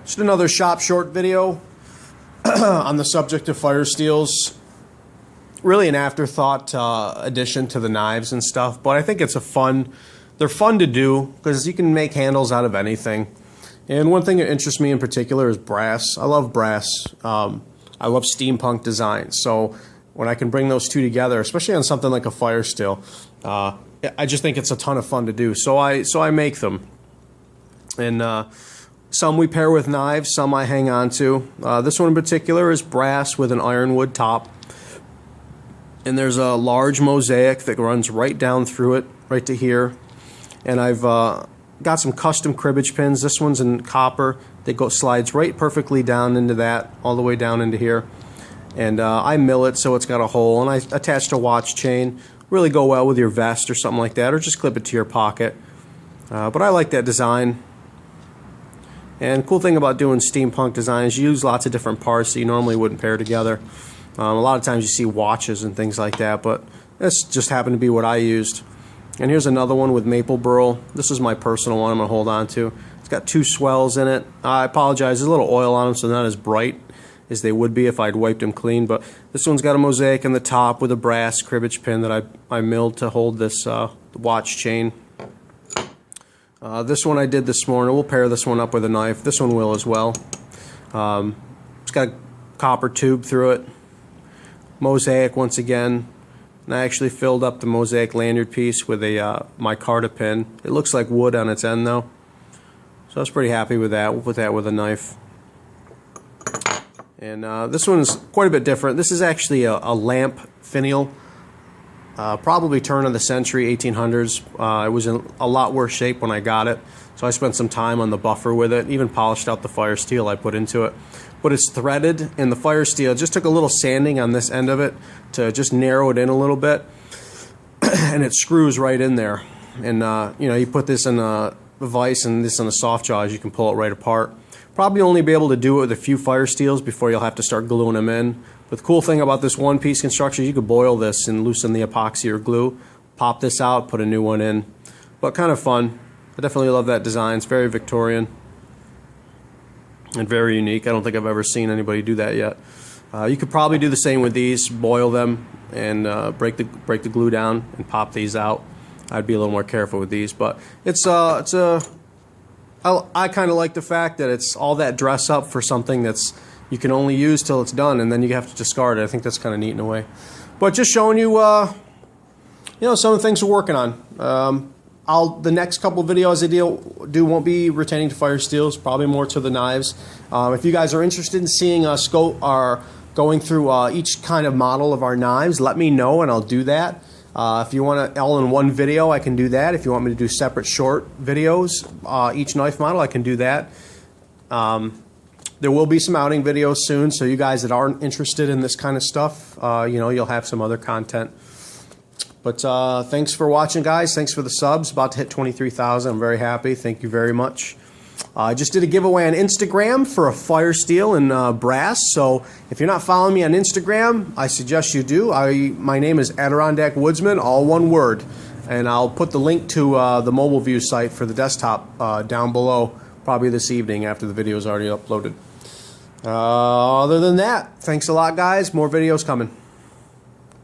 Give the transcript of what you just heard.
Just another shop short video on the subject of Firesteels. Really an afterthought addition to the knives and stuff, but I think it's they're fun to do because you can make handles out of anything. And one thing that interests me in particular is brass. I love brass. I love steampunk designs. So when I can bring those two together, especially on something like a Firesteel, I just think it's a ton of fun to do. So I make them. And some we pair with knives, some I hang on to. This one in particular is brass with an ironwood top. And there's a large mosaic that runs right down through it, right to here. And I've got some custom cribbage pins. This one's in copper. They slides right perfectly down into that, all the way down into here. And I mill it so it's got a hole, and I attached a watch chain. Really go well with your vest or something like that, or just clip it to your pocket. But I like that design. And cool thing about doing steampunk design is you use lots of different parts that you normally wouldn't pair together. A lot of times you see watches and things like that, but this just happened to be what I used. And here's another one with maple burl. This is my personal one I'm going to hold on to. It's got two swells in it. I apologize, there's a little oil on them, so they're not as bright as they would be if I'd wiped them clean. But this one's got a mosaic in the top with a brass cribbage pin that I milled to hold this watch chain. This one I did this morning. We'll pair this one up with a knife. This one will as well. It's got a copper tube through it. Mosaic once again. And I actually filled up the mosaic lanyard piece with a micarta pin. It looks like wood on its end though. So I was pretty happy with that. We'll put that with a knife. And this one's quite a bit different. This is actually a lamp finial. Probably turn of the century, 1800s. It was in a lot worse shape when I got it. So I spent some time on the buffer with it. Even polished out the Firesteel I put into it. But it's threaded, and the Firesteel just took a little sanding on this end of it to just narrow it in a little bit. And it screws right in there. And you know, you put this in a vise and this in a soft jaws, you can pull it right apart. Probably only be able to do it with a few Firesteels before you'll have to start gluing them in. But the cool thing about this one piece construction, you could boil this and loosen the epoxy or glue, pop this out, put a new one in. But kind of fun. I definitely love that design. It's very Victorian and very unique. I don't think I've ever seen anybody do that yet. You could probably do the same with these, boil them and break the glue down and pop these out. I'd be a little more careful with these, but I kind of like the fact that it's all that dress up for something that's you can only use till it's done, and then you have to discard it. I think that's kind of neat in a way. But just showing you, you know, some of the things we're working on. The next couple videos I do won't be retaining to Firesteels, probably more to the knives. If you guys are interested in seeing us going through each kind of model of our knives, let me know and I'll do that. If you want it all in one video, I can do that. If you want me to do separate short videos, each knife model, I can do that. There will be some outing videos soon, so you guys that aren't interested in this kind of stuff, you know, you'll have some other content. But thanks for watching, guys. Thanks for the subs. About to hit 23,000. I'm very happy. Thank you very much. I just did a giveaway on Instagram for a Firesteel in brass. So if you're not following me on Instagram, I suggest you do. My name is Adirondack Woodsman, all one word. And I'll put the link to the mobile view site for the desktop down below, probably this evening after the video is already uploaded. Other than that, thanks a lot, guys. More videos coming.